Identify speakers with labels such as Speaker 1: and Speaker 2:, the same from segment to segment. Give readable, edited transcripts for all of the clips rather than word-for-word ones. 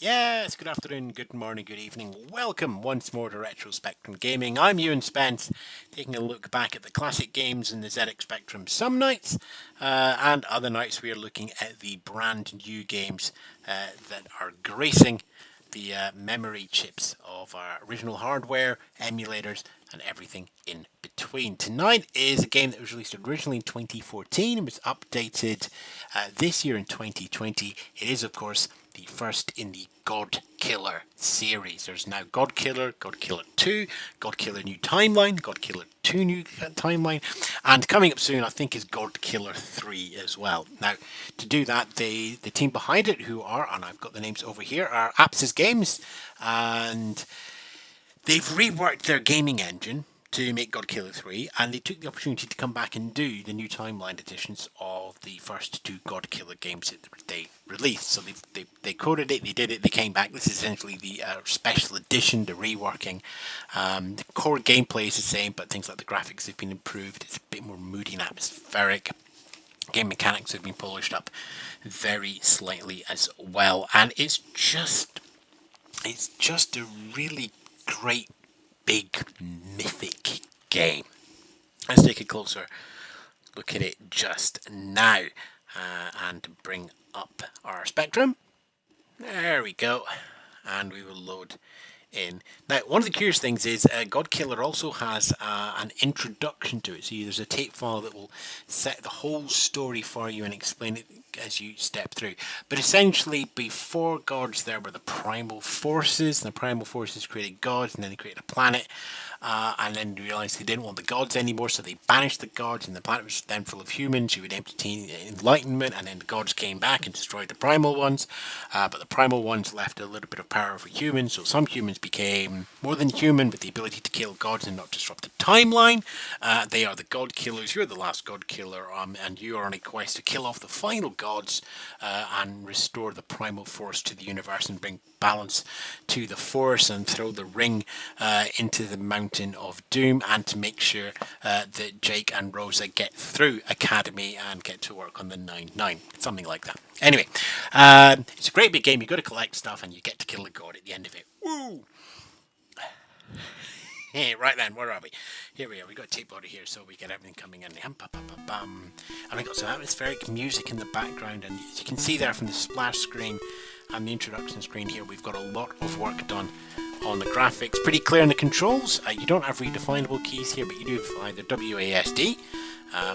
Speaker 1: Yes, good afternoon, good morning, good evening. Welcome once more to Retro Spectrum Gaming. I'm Ewan Spence, taking a look back at the classic games in the ZX Spectrum some nights, and other nights we are looking at the brand new games that are gracing the memory chips of our original hardware, emulators, and everything in between. Tonight is a game that was released originally in 2014 and was updated this year in 2020. It is, of course, the first in the Godkiller series. There's now Godkiller, Godkiller 2, Godkiller New Timeline, Godkiller 2 New Timeline, and coming up soon, I think, is Godkiller 3 as well. Now, to do that, the team behind it, who are, and I've got the names over here, are Apsis Games, and they've reworked their gaming engine to make Godkiller 3, and they took the opportunity to come back and do the new timeline editions of the first two Godkiller games that they released. So they coded it, they did it, they came back. This is essentially the special edition, the reworking. The core gameplay is the same, but things like the graphics have been improved. It's a bit more moody and atmospheric. Game mechanics have been polished up very slightly as well, and it's just a really great big mythic game. Let's take a closer look at it just now and bring up our Spectrum. There we go, and we will load in. Now, one of the curious things is Godkiller also has an introduction to it. So there's a tape file that will set the whole story for you and explain it as you step through. But essentially, before gods, there were the primal forces, and the primal forces created gods, and then they created a planet. And then realised they didn't want the gods anymore, so they banished the gods, and the planet was then full of humans who would entertain enlightenment, and then the gods came back and destroyed the primal ones, but the primal ones left a little bit of power for humans, so some humans became more than human with the ability to kill gods and not disrupt the timeline. They are the God Killers. You're the last God Killer, and you are on a quest to kill off the final gods and restore the primal force to the universe and bring balance to the force and throw the ring into the mountain of doom, and to make sure that Jake and Rosa get through Academy and get to work on the 9-9, something like that. Anyway, it's a great big game. You've got to collect stuff and you get to kill the god at the end of it. Woo! Hey, right then, where are we? Here we are. We got a tape order here, so we get everything coming in. And we got some atmospheric music in the background, and as you can see there from the splash screen and the introduction screen here, we've got a lot of work done on the graphics. Pretty clear in the controls. You don't have redefinable keys here, but you do have either WASD,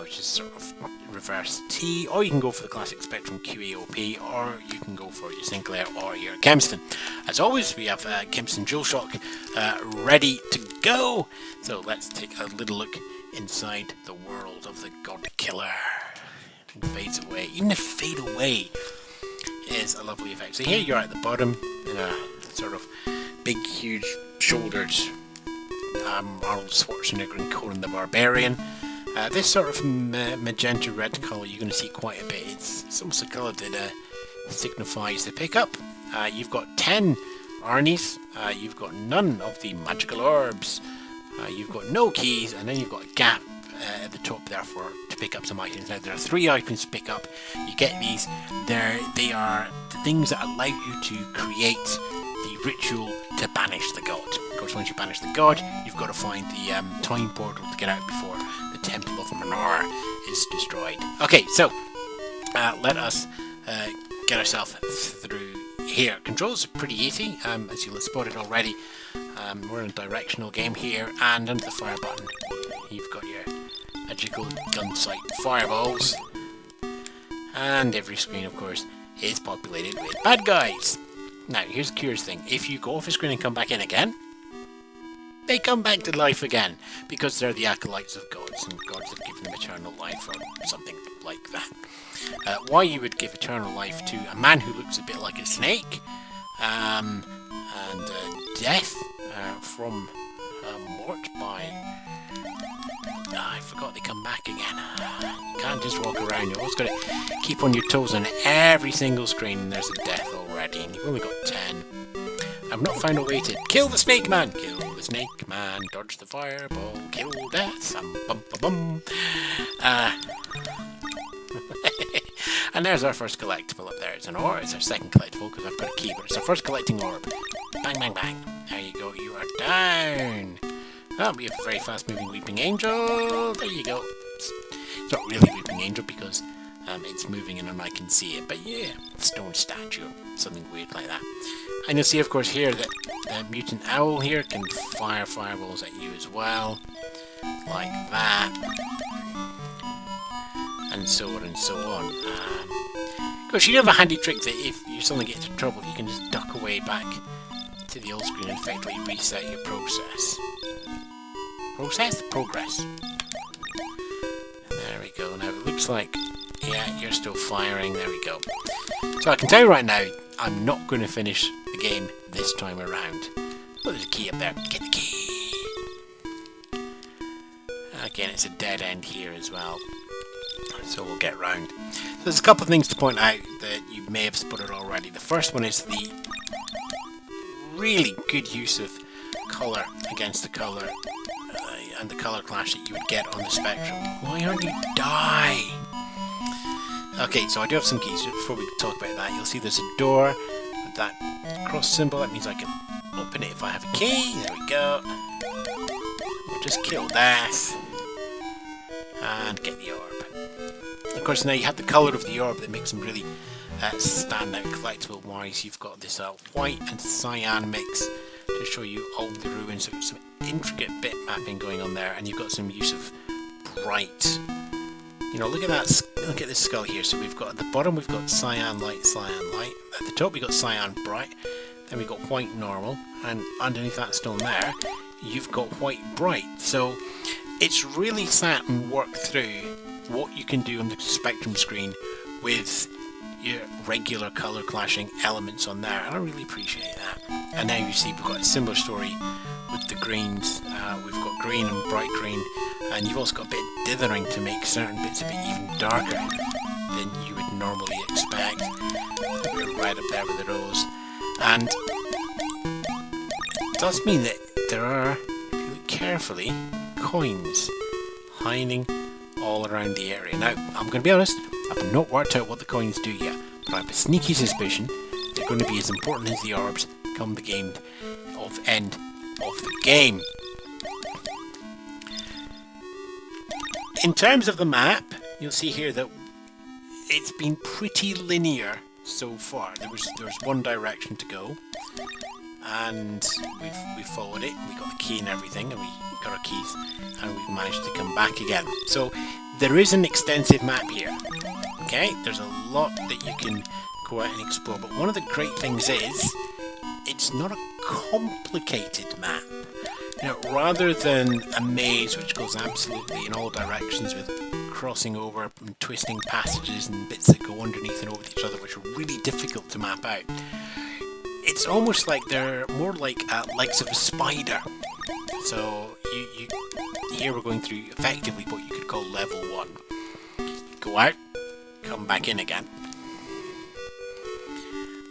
Speaker 1: which is sort of reverse T, or you can go for the classic Spectrum QAOP, or you can go for your Sinclair or your Kempston. As always, we have Kempston DualShock ready to go. So let's take a little look inside the world of the Godkiller. It fades away. Even the fade away is a lovely effect. So here you're at the bottom in a sort of big, huge shouldered Arnold Schwarzenegger and Conan the Barbarian. This sort of magenta red colour you're going to see quite a bit. It's almost a colour that signifies the pickup. You've got 10 Arnies, you've got none of the magical orbs, you've got no keys, and then you've got a gap at the top there to pick up some items. Now there are 3 items to pick up. You get these. They are the things that allow you to create the ritual to banish the god. Of course, once you banish the god, you've got to find the time portal to get out before the Temple of Manor is destroyed. Okay, so let us get ourselves through here. Controls are pretty easy, as you'll have spotted already. We're in a directional game here, and under the fire button, you've got your magical gun sight fireballs. And every screen, of course, is populated with bad guys. Now, here's the curious thing. If you go off the screen and come back in again, they come back to life again, because they're the acolytes of gods, and gods have given them eternal life, or something like that. Why you would give eternal life to a man who looks a bit like a snake, and death from mort by... I forgot they come back again. You can't just walk around. You've always got to keep on your toes on every single screen, and there's a death already, and you've only got 10. I've not found a way to kill the snake man. Kill the snake man. Dodge the fireball. Kill death. Bum bum bum. And there's our first collectible up there. It's an orb. It's our second collectible because I've got a key, but it's our first collecting orb. Bang, bang, bang. There you go. You are down. Oh, we have a very fast-moving Weeping Angel. There you go. It's not really Weeping Angel because it's moving and I can see it. But yeah, stone statue, something weird like that. And you'll see, of course, here that the mutant owl here can fire fireballs at you as well, like that, and so on and so on. Of course, you do have a handy trick that if you suddenly get into trouble, you can just duck away back to the old screen and effectively reset your process. Progress. There we go. Now it looks like, yeah, you're still firing. There we go. So I can tell you right now, I'm not going to finish the game this time around. Oh, there's a key up there. Get the key. Again, it's a dead end here as well. So we'll get round. So there's a couple of things to point out that you may have spotted already. The first one is the really good use of colour against the colour and the colour clash that you would get on the Spectrum. Why aren't you die? Okay, so I do have some keys. Before we talk about that, you'll see there's a door with that cross symbol. That means I can open it if I have a key. There we go. We'll just kill that and get the orb. Of course, now you have the colour of the orb that makes them really stand out collectible wise. You've got this white and cyan mix to show you all the ruins. So some intricate bit mapping going on there, and you've got some use of bright. You know, look at that. Look at this skull here. So we've got at the bottom we've got cyan light, cyan light. At the top we've got cyan bright. Then we've got white normal, and underneath that stone there, you've got white bright. So it's really sat and worked through what you can do on the Spectrum screen with your regular colour clashing elements on there, and I really appreciate that. And now you see we've got a similar story with the greens. We've got green and bright green, and you've also got a bit of dithering to make certain bits of it even darker than you would normally expect. A bit of red up there with the rose, and it does mean that there are, if you look carefully, coins hiding all around the area. Now, I'm going to be honest, I've not worked out what the coins do yet, but I have a sneaky suspicion they're going to be as important as the orbs come the end of the game. In terms of the map, you'll see here that it's been pretty linear so far. There was one direction to go, and we've followed it. We got the key and everything, and we got our keys, and we've managed to come back again. So there is an extensive map here. Okay, there's a lot that you can go out and explore, but one of the great things is it's not a complicated map. You know, rather than a maze which goes absolutely in all directions with crossing over and twisting passages and bits that go underneath and over each other, which are really difficult to map out. It's almost like they're more like legs of a spider. So here we're going through effectively what you could call level 1. Go out, come back in again,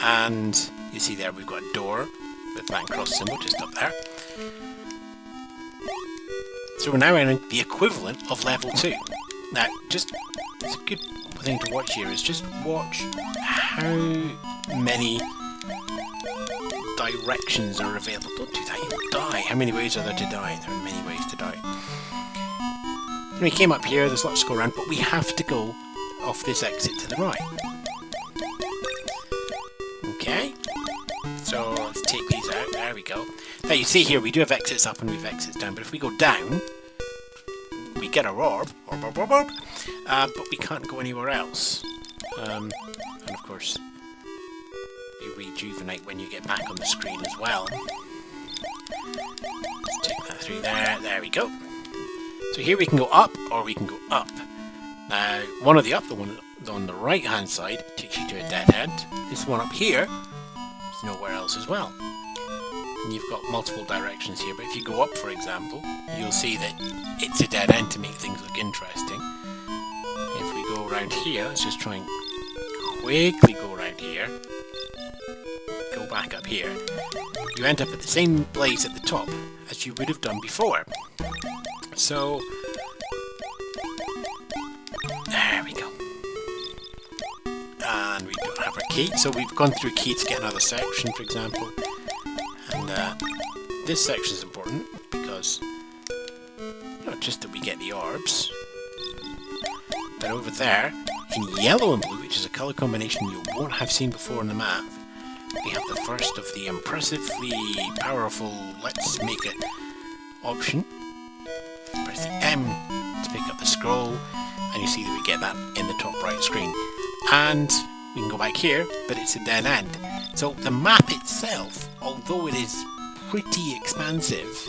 Speaker 1: and you see there we've got a door with that cross symbol just up there. So we're now in the equivalent of level 2. Now, it's a good thing to watch here is just watch how many directions are available. Don't do that, you'll die. How many ways are there to die? There are many ways to die. And we came up here, there's lots to go around, but we have to go off this exit to the right. Okay, so let's take these out. There we go. Now you see here we do have exits up and we have exits down, but if we go down, we get our orb, but we can't go anywhere else. And of course, you rejuvenate when you get back on the screen as well. Let's take that through there. There we go. So here we can go up, or we can go up. Now, one of the up, the one on the right hand side, takes you to a dead end. This one up here is nowhere else as well. And you've got multiple directions here, but if you go up, for example, you'll see that it's a dead end to make things look interesting. If we go around here, let's just try and quickly go around here, go back up here, you end up at the same place at the top as you would have done before. So, there we go. have our key. So we've gone through a key to get another section, for example. And this section is important because not just that we get the orbs, but over there, in yellow and blue, which is a colour combination you won't have seen before on the map, we have the first of the impressively powerful let's make it option. Press the M to pick up the scroll, and you see that we get that in the top right screen. And we can go back here, but it's a dead end. So the map itself, although it is pretty expansive,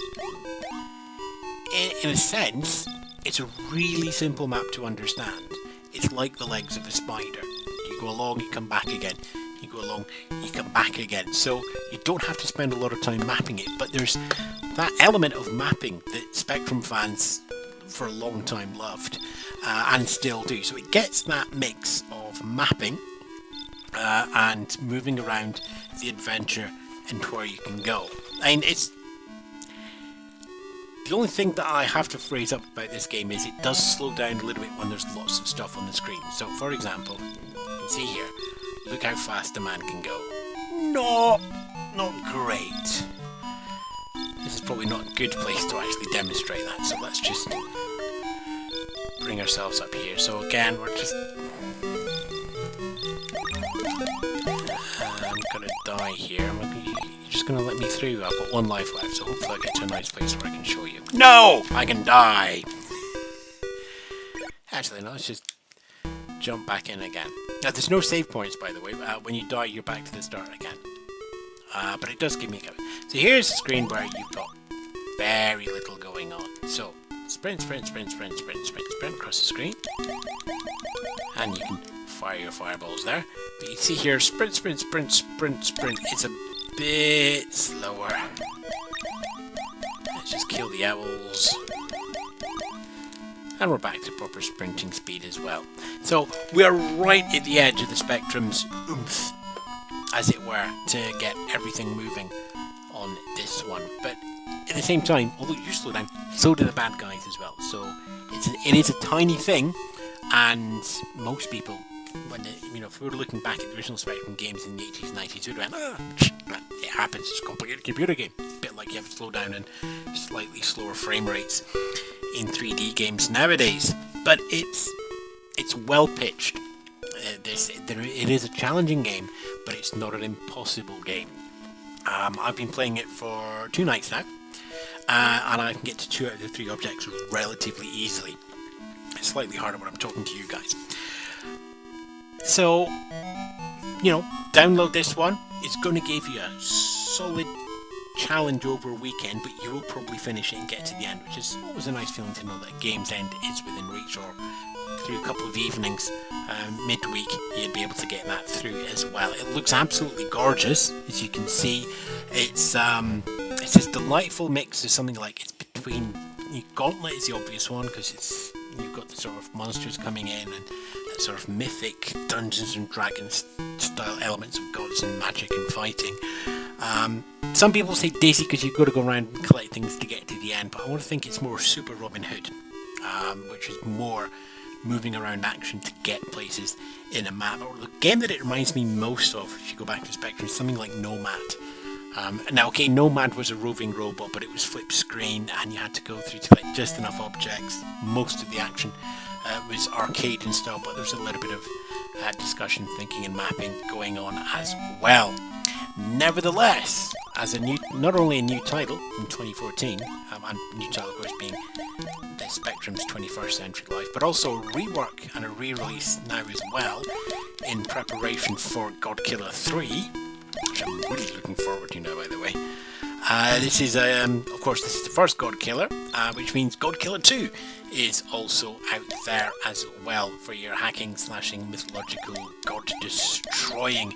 Speaker 1: in a sense, it's a really simple map to understand. It's like the legs of a spider. You go along, you come back again. You go along, you come back again. So you don't have to spend a lot of time mapping it, but there's that element of mapping that Spectrum fans for a long time loved, and still do. So it gets that mix of mapping and moving around the adventure and where you can go. And it's the only thing that I have to phrase up about this game is it does slow down a little bit when there's lots of stuff on the screen. So for example, you can see here, look how fast a man can go. Not great. This is probably not a good place to actually demonstrate that, so let's just bring ourselves up here. So again, we're just... I'm gonna die here. You're just gonna let me through. I've got one life left, so hopefully I get to a nice place where I can show you. No! I can die! Actually, no, let's just jump back in again. Now, there's no save points, by the way. When you die, you're back to the start again. But it does give me a go. So here's a screen where you've got very little going on. So, sprint, sprint, sprint, sprint, sprint, sprint, sprint across the screen. And you can fire your fireballs there. But you see here, sprint, sprint, sprint, sprint, sprint. It's a bit slower. Let's just kill the owls. And we're back to proper sprinting speed as well. So we're right at the edge of the Spectrum's oomph, as it were, to get everything moving on this one. But at the same time, although you slow down, so do the bad guys as well. So it is a tiny thing, and most people, when if we were looking back at the original Spectrum games in the 80s and 90s, we'd went, it happens, it's a complicated computer game. A bit like you have to slow down and slightly slower frame rates in 3D games nowadays, but it's well pitched. It is a challenging game, but it's not an impossible game. I've been playing it for 2 nights now, and I can get to 2 out of the 3 objects relatively easily. It's slightly harder when I'm talking to you guys. So, download this one. It's going to give you a solid challenge over a weekend, but you will probably finish it and get to the end, which is always a nice feeling to know that game's end is within reach, or through a couple of evenings midweek you'd be able to get that through as well. It looks absolutely gorgeous, as you can see. It's this delightful mix of something like, it's between Gauntlet is the obvious one, because you've got the sort of monsters coming in and that sort of mythic Dungeons and Dragons style elements of gods and magic and fighting. Some people say Daisy because you've got to go around and collect things to get to the end, but I want to think it's more Super Robin Hood, which is more moving around action to get places in a map. Or the game that it reminds me most of, if you go back to Spectrum, is something like Nomad. Now, okay, Nomad was a roving robot, but it was flip screen, and you had to go through to collect just enough objects. Most of the action was arcade and style, but there's a little bit of discussion, thinking, and mapping going on as well. Nevertheless, as not only a new title from 2014, and new title of course being the Spectrum's 21st Century Life, but also a rework and a re-release now as well in preparation for Godkiller 3, which I'm really looking forward to now, by the way. This is, of course, this is the first Godkiller, which means Godkiller 2 is also out there as well for your hacking, slashing, mythological, god-destroying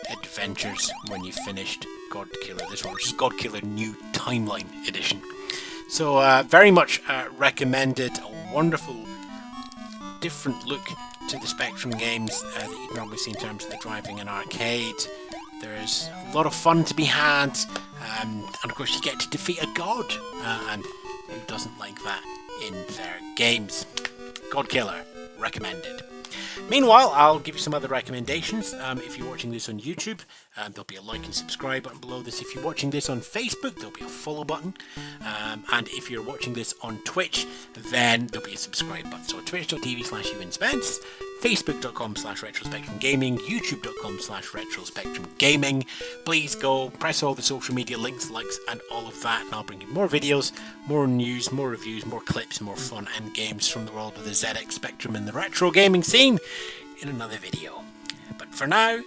Speaker 1: adventures when you've finished Godkiller. This one, which is Godkiller New Timeline Edition. So, very much recommended. A wonderful, different look to the Spectrum games that you'd normally see in terms of the driving and arcade. There's a lot of fun to be had, and of course you get to defeat a god, and who doesn't like that in their games? Godkiller, recommended. Meanwhile, I'll give you some other recommendations. If you're watching this on YouTube, there'll be a like and subscribe button below this. If you're watching this on Facebook, there'll be a follow button. And if you're watching this on Twitch, then there'll be a subscribe button. So twitch.tv/EwanSpence, facebook.com/retrospectrumgaming, youtube.com/retrospectrumgaming. Please go press all the social media links, likes, and all of that, and I'll bring you more videos, more news, more reviews, more clips, more fun and games from the world of the ZX Spectrum and the retro gaming scene in another video. But for now,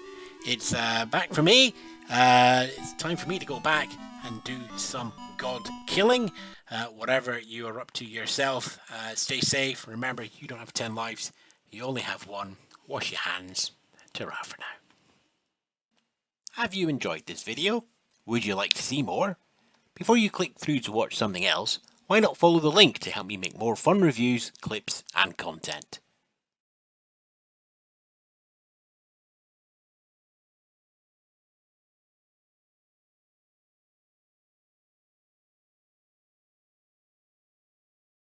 Speaker 1: it's back for me. It's time for me to go back and do some god killing. Whatever you are up to yourself, stay safe. Remember, you don't have 10 lives. You only have one. Wash your hands. Ta-ra for now. Have you enjoyed this video? Would you like to see more? Before you click through to watch something else, why not follow the link to help me make more fun reviews, clips and content?